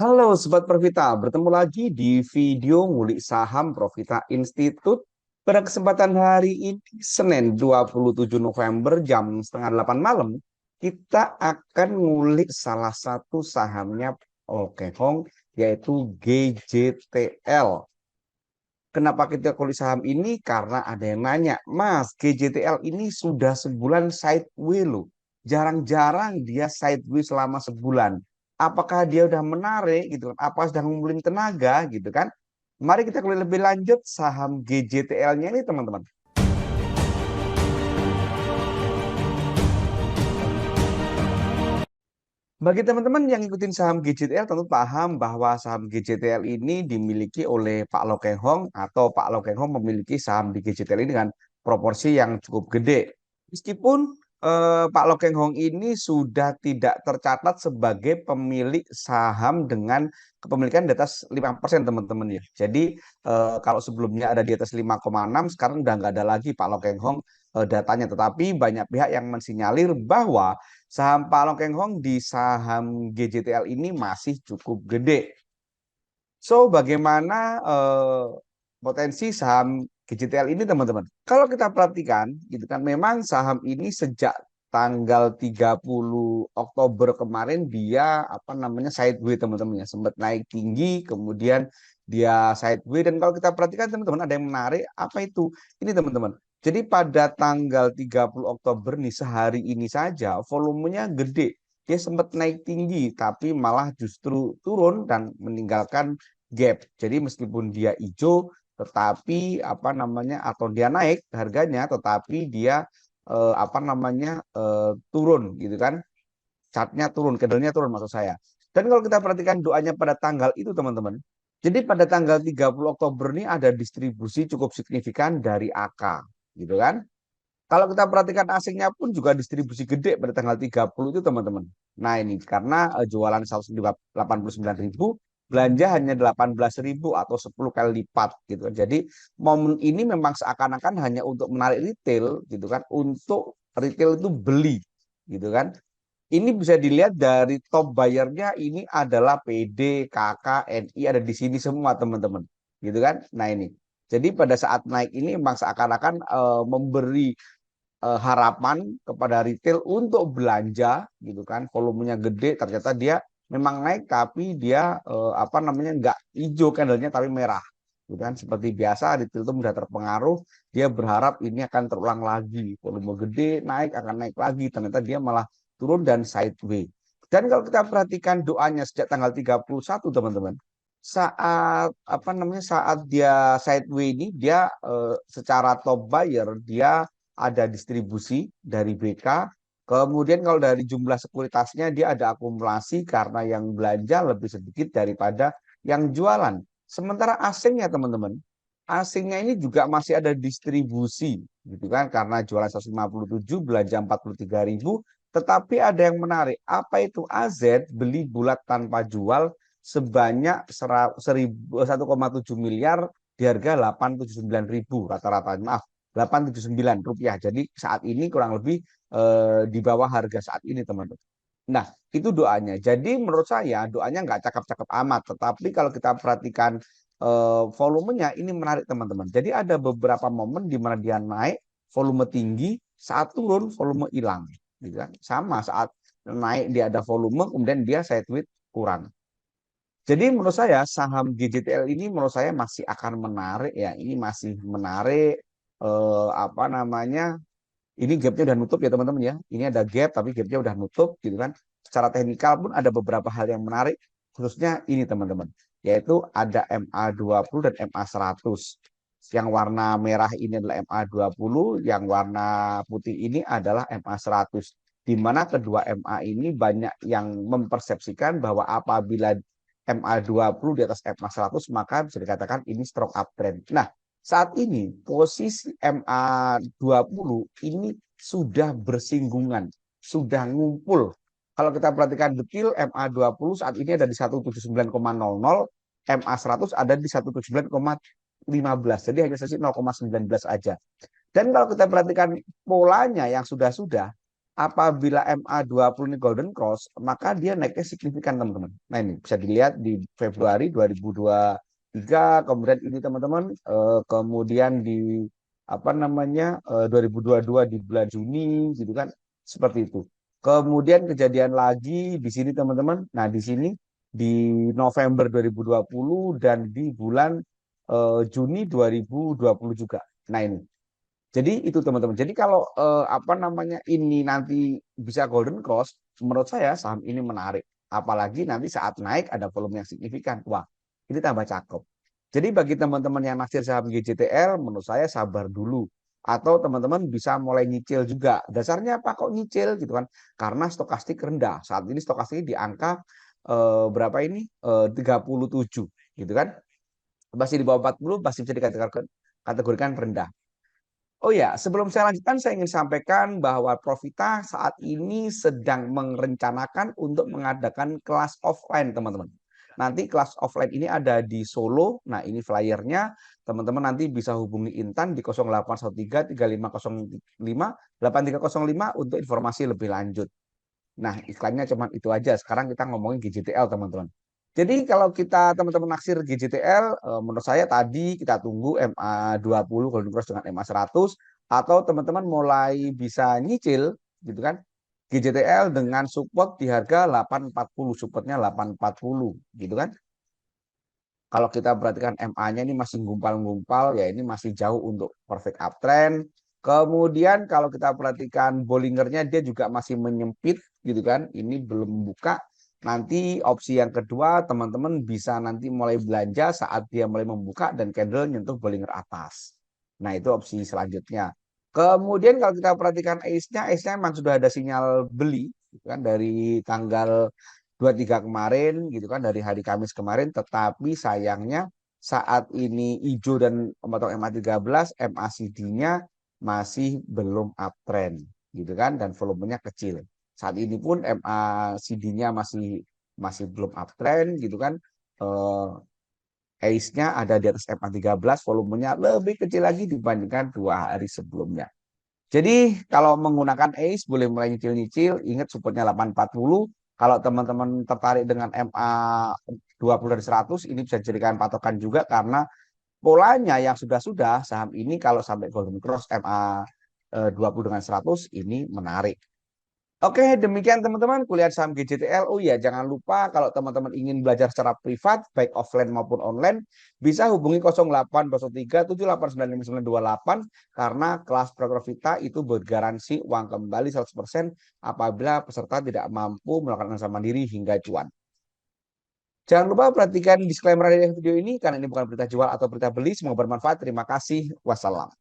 Halo Sobat Profita, bertemu lagi di video ngulik saham Profita Institute. Pada kesempatan hari ini, Senin 27 November jam setengah 8 malam, kita akan ngulik salah satu sahamnya Oke Hong, yaitu GJTL. Kenapa kita kulik saham ini? Karena ada yang nanya, Mas, GJTL ini sudah sebulan sideways loh. Jarang-jarang dia sideways selama sebulan. Apakah dia udah menarik gitu kan? Apa sudah ngumpulin tenaga gitu kan? Mari kita kulik lebih lanjut saham GJTL-nya ini teman-teman. Bagi teman-teman yang ngikutin saham GJTL tentu paham bahwa saham GJTL ini dimiliki oleh Pak Lo Keng Hong atau Pak Lo Keng Hong memiliki saham di GJTL ini dengan proporsi yang cukup gede. Meskipun Pak Lo Keng Hong ini sudah tidak tercatat sebagai pemilik saham dengan kepemilikan di atas 5% teman-teman ya. Jadi kalau sebelumnya ada di atas 5,6, sekarang udah nggak ada lagi Pak Lo Keng Hong datanya. Tetapi banyak pihak yang mensinyalir bahwa saham Pak Long Keng Hong di saham GJTL ini masih cukup gede. So, bagaimana potensi saham GJTL ini, teman-teman? Kalau kita perhatikan, gitu kan, memang saham ini sejak tanggal 30 Oktober kemarin dia apa namanya sideways teman-teman ya, sempat naik tinggi, kemudian dia sideways dan kalau kita perhatikan teman-teman ada yang menarik apa itu? Ini teman-teman. Jadi pada tanggal 30 Oktober nih sehari ini saja volumenya gede. Dia sempat naik tinggi tapi malah justru turun dan meninggalkan gap. Jadi meskipun dia hijau tetapi apa namanya atau dia naik harganya tetapi dia apa namanya turun gitu kan. Chartnya turun, candlenya turun maksud saya. Dan kalau kita perhatikan doanya pada tanggal itu teman-teman. Jadi pada tanggal 30 Oktober ini ada distribusi cukup signifikan dari AK gitu kan. Kalau kita perhatikan asingnya pun juga distribusi gede pada tanggal 30 itu teman-teman. Nah ini karena jualan 189.000, belanja hanya 18.000 atau 10 kali lipat gitu kan. Jadi momen ini memang seakan-akan hanya untuk menarik retail gitu kan, untuk retail itu beli gitu kan. Ini bisa dilihat dari top bayarnya ini adalah PD, KK, NI ada di sini semua teman-teman gitu kan. Nah ini. Jadi pada saat naik ini memang seakan-akan memberi harapan kepada retail untuk belanja gitu kan volumenya gede ternyata dia memang naik tapi dia apa namanya nggak hijau candlenya tapi merah gitu kan seperti biasa retail itu mudah terpengaruh dia berharap ini akan terulang lagi volume gede naik akan naik lagi ternyata dia malah turun dan sideways dan kalau kita perhatikan doanya sejak tanggal 31 teman-teman saat apa namanya saat dia sideways ini dia secara top buyer dia ada distribusi dari BK. Kemudian kalau dari jumlah sekuritasnya dia ada akumulasi karena yang belanja lebih sedikit daripada yang jualan. Sementara asingnya teman-teman, asingnya ini juga masih ada distribusi gitu kan karena jualan 157 belanja 43.000 tetapi ada yang menarik apa itu AZ beli bulat tanpa jual sebanyak 1,7 miliar di harga 879.000 rata-rata maaf 879 rupiah. Jadi saat ini kurang lebih di bawah harga saat ini teman-teman. Nah itu doanya. Jadi menurut saya doanya nggak cakep-cakep amat. Tetapi kalau kita perhatikan volumenya ini menarik teman-teman. Jadi ada beberapa momen di mana dia naik volume tinggi, saat turun volume hilang. Gitu kan. Sama saat naik dia ada volume, kemudian dia sideways kurang. Jadi menurut saya saham GJTL ini menurut saya masih akan menarik ya. Ini masih menarik apa namanya? Ini gapnya udah nutup ya teman-teman ya. Ini ada gap tapi gapnya udah nutup gitu kan. Secara teknikal pun ada beberapa hal yang menarik khususnya ini teman-teman. Yaitu ada MA20 dan MA100. Yang warna merah ini adalah MA20, yang warna putih ini adalah MA100. Di mana kedua MA ini banyak yang mempersepsikan bahwa apabila MA20 di atas MA100 maka bisa dikatakan ini strong uptrend. Nah, saat ini posisi MA20 ini sudah bersinggungan, sudah ngumpul. Kalau kita perhatikan detil MA20 saat ini ada di 179,00, MA100 ada di 179,15. Jadi hanya selisih 0,19 aja. Dan kalau kita perhatikan polanya yang sudah-sudah, apabila MA20 ini Golden Cross, maka dia naiknya signifikan teman-teman. Nah ini bisa dilihat di Februari 2023, kemudian ini teman-teman, kemudian di apa namanya 2022 di bulan Juni gitu kan, seperti itu. Kemudian kejadian lagi di sini teman-teman. Nah di sini di November 2020 dan di bulan Juni 2020 juga. Nah ini. Jadi itu teman-teman. Jadi kalau apa namanya ini nanti bisa Golden Cross, menurut saya saham ini menarik. Apalagi nanti saat naik ada volume yang signifikan. Wah, ini tambah cakep. Jadi bagi teman-teman yang naksir saham GJTL, menurut saya sabar dulu. Atau teman-teman bisa mulai nyicil juga. Dasarnya apa kok nyicil gitu kan? Karena stokastik rendah. Saat ini stokastik di angka berapa ini? 37 gitu kan? Masih di bawah 40, masih bisa dikategorikan rendah. Oh ya, sebelum saya lanjutkan, saya ingin sampaikan bahwa Profita saat ini sedang merencanakan untuk mengadakan kelas offline, teman-teman. Nanti kelas offline ini ada di Solo. Nah, ini flyernya. Teman-teman nanti bisa hubungi Intan di 0813 3505 8305 untuk informasi lebih lanjut. Nah, iklannya cuma itu aja. Sekarang kita ngomongin GJTL, teman-teman. Jadi kalau kita teman-teman naksir GJTL, menurut saya tadi kita tunggu MA20 Golden Cross dengan MA100, atau teman-teman mulai bisa nyicil gitu kan. GJTL dengan support di harga 840, supportnya 840 gitu kan. Kalau kita perhatikan MA-nya ini masih gumpal-gumpal, ya ini masih jauh untuk perfect uptrend. Kemudian kalau kita perhatikan Bollingernya, dia juga masih menyempit gitu kan. Ini belum buka. Nanti opsi yang kedua, teman-teman bisa nanti mulai belanja saat dia mulai membuka dan candle nyentuh Bollinger atas. Nah, itu opsi selanjutnya. Kemudian kalau kita perhatikan ACE-nya memang sudah ada sinyal beli gitu kan, dari tanggal 23 kemarin gitu kan, dari hari Kamis kemarin, tetapi sayangnya saat ini hijau dan memotong MA13, MACD-nya masih belum uptrend gitu kan, dan volumenya kecil. Saat ini pun MACD-nya masih masih belum uptrend gitu kan. ACE-nya ada di atas MA13, volumenya lebih kecil lagi dibandingkan 2 hari sebelumnya. Jadi kalau menggunakan ACE boleh mulai nyicil-nyicil, ingat supportnya 840. Kalau teman-teman tertarik dengan MA20 dari 100, ini bisa dijadikan patokan juga karena polanya yang sudah-sudah saham ini kalau sampai Golden Cross MA20 dengan 100 ini menarik. Oke, demikian teman-teman kuliah saham GJTL. Oh iya, jangan lupa kalau teman-teman ingin belajar secara privat, baik offline maupun online, bisa hubungi 0803 7895 karena kelas Profita itu bergaransi uang kembali 100% apabila peserta tidak mampu melakukan usaha mandiri hingga cuan. Jangan lupa perhatikan disclaimer dari video ini karena ini bukan berita jual atau berita beli. Semoga bermanfaat. Terima kasih. Wassalam.